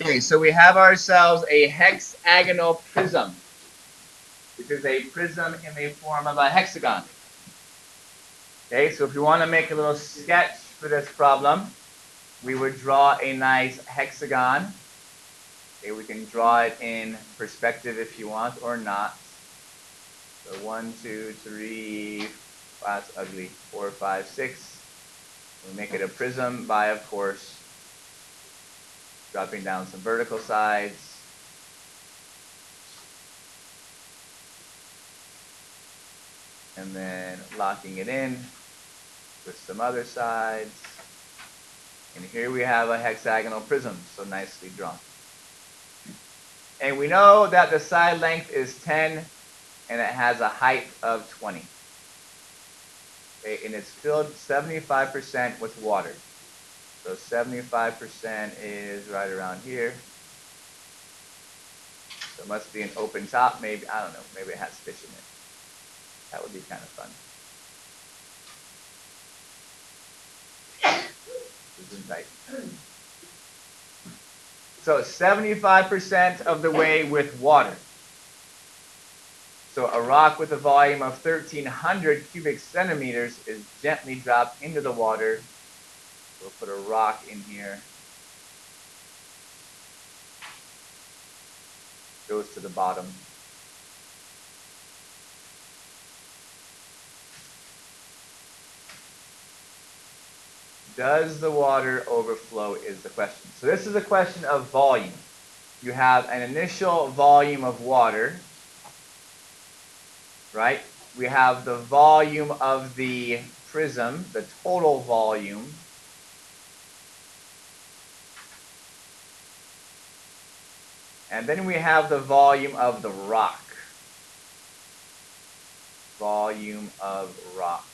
Okay, so we have ourselves a hexagonal prism, which is a prism in the form of a hexagon. Okay, so if you want to make a little sketch for this problem, we would draw a nice hexagon. Okay, we can draw it in perspective if you want or not. So 1, 2, 3, that's ugly, 4, 5, 6. We make it a prism by, of course, dropping down some vertical sides. And then locking it in with some other sides. And here we have a hexagonal prism, so nicely drawn. And we know that the side length is 10 and it has a height of 20. Okay, and it's filled 75% with water. So 75% is right around here. So it must be an open top, maybe, I don't know, maybe it has fish in it. That would be kind of fun. Tight. So 75% of the way with water. So a rock with a volume of 1,300 cubic centimeters is gently dropped into the water. We'll put a rock in here. Goes to the bottom. Does the water overflow is the question. So this is a question of volume. You have an initial volume of water, right? We have the volume of the prism, the total volume. And then we have the volume of the rock. Volume of rock.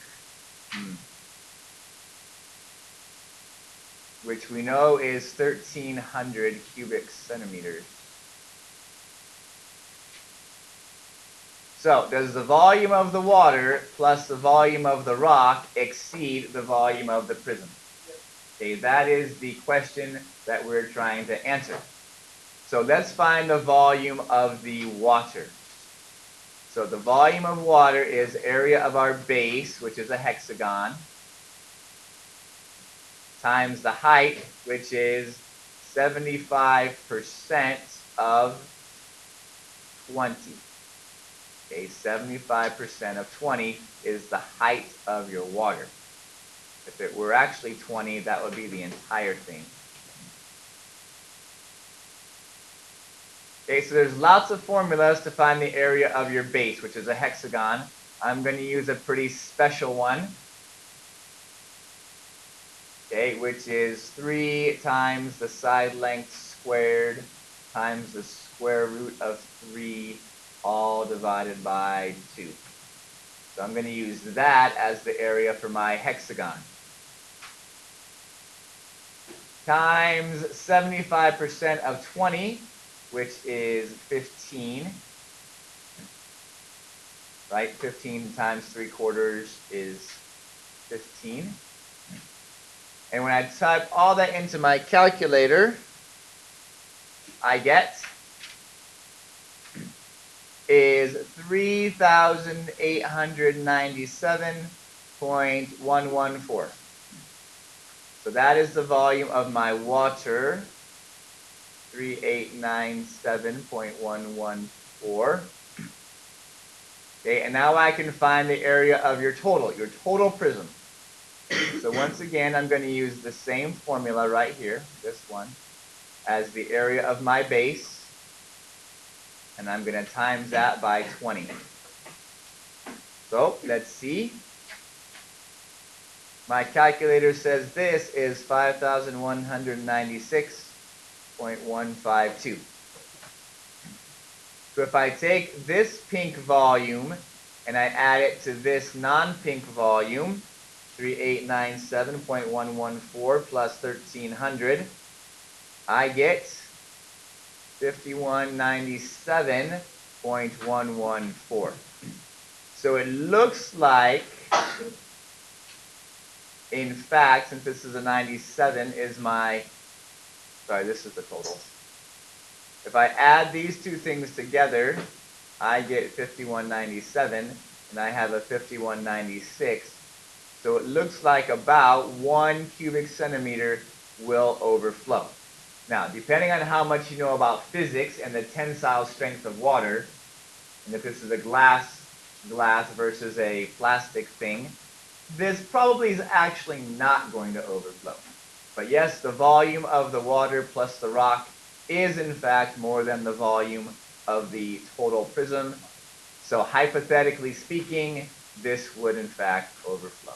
Which we know is 1,300 cubic centimeters. So, does the volume of the water plus the volume of the rock exceed the volume of the prism? Okay, that is the question that we're trying to answer. So let's find the volume of the water. So the volume of water is area of our base, which is a hexagon, times the height, which is 75% of 20. Okay, 75% of 20 is the height of your water. If it were actually 20, that would be the entire thing. Okay, so there's lots of formulas to find the area of your base, which is a hexagon. I'm going to use a pretty special one. Okay, which is 3 times the side length squared times the square root of 3, all divided by 2. So I'm going to use that as the area for my hexagon. Times 75% of 20, which is 15. Right? 15 times 3/4 is 15. And when I type all that into my calculator, I get is 3,897.114. So that is the volume of my water, 3,897.114. Okay, and now I can find the area of your total prism. So once again, I'm going to use the same formula right here, this one, as the area of my base. And I'm going to times that by 20. So let's see. My calculator says this is 5,196.152. So if I take this pink volume and I add it to this non-pink volume, 3,897.114 plus 1,300, I get 5,197.114. So it looks like, in fact, since this is a 97, is my, sorry, this is the total. If I add these two things together, I get 5197, and I have a 5196. So it looks like about 1 cubic centimeter will overflow. Now, depending on how much you know about physics and the tensile strength of water, and if this is a glass versus a plastic thing, this probably is actually not going to overflow. But yes, the volume of the water plus the rock is in fact more than the volume of the total prism. So hypothetically speaking, this would in fact overflow.